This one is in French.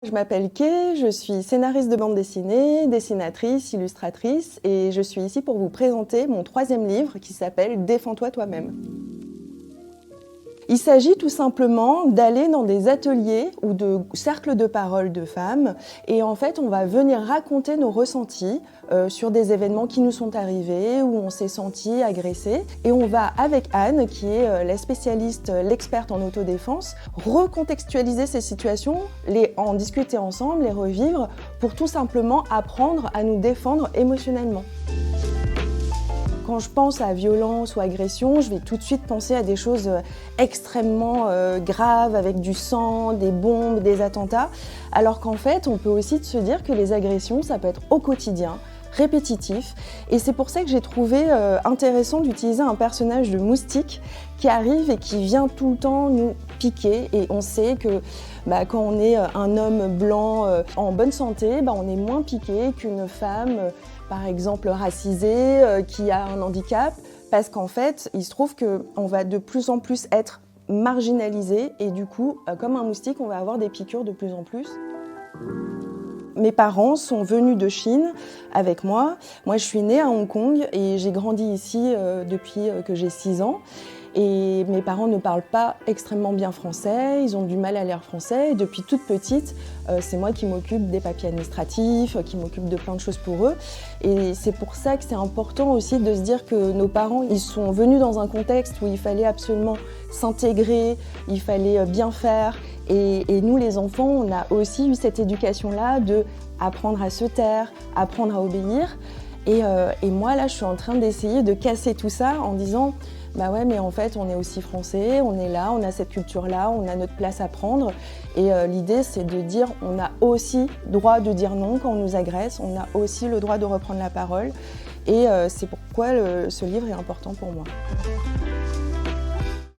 Je m'appelle Kay, je suis scénariste de bande dessinée, dessinatrice, illustratrice et je suis ici pour vous présenter mon 3e livre qui s'appelle « Défends-toi toi-même ». Il s'agit tout simplement d'aller dans des ateliers ou de cercles de parole de femmes et en fait on va venir raconter nos ressentis sur des événements qui nous sont arrivés, où on s'est senti agressé et on va avec Anne, qui est la spécialiste, l'experte en autodéfense, recontextualiser ces situations, en discuter ensemble, les revivre pour tout simplement apprendre à nous défendre émotionnellement. Quand je pense à violence ou agression, je vais tout de suite penser à des choses extrêmement graves, avec du sang, des bombes, des attentats, alors qu'en fait, on peut aussi se dire que les agressions, ça peut être au quotidien, répétitif, et c'est pour ça que j'ai trouvé intéressant d'utiliser un personnage de moustique qui arrive et qui vient tout le temps nous piquer, et on sait que quand on est un homme blanc en bonne santé, on est moins piqué qu'une femme par exemple racisée, qui a un handicap, parce qu'en fait, il se trouve qu'on va de plus en plus être marginalisé et du coup, comme un moustique, on va avoir des piqûres de plus en plus. Mes parents sont venus de Chine avec moi. Moi, je suis née à Hong Kong et j'ai grandi ici depuis que j'ai 6 ans. Et mes parents ne parlent pas extrêmement bien français, ils ont du mal à lire français. Et depuis toute petite, c'est moi qui m'occupe des papiers administratifs, qui m'occupe de plein de choses pour eux. Et c'est pour ça que c'est important aussi de se dire que nos parents, ils sont venus dans un contexte où il fallait absolument s'intégrer, il fallait bien faire. Et nous, les enfants, on a aussi eu cette éducation-là de apprendre à se taire, apprendre à obéir. Et moi, là, je suis en train d'essayer de casser tout ça en disant bah ouais, mais en fait, on est aussi français, on est là, on a cette culture-là, on a notre place à prendre. Et l'idée, c'est de dire on a aussi droit de dire non quand on nous agresse, on a aussi le droit de reprendre la parole. Et c'est pourquoi ce livre est important pour moi.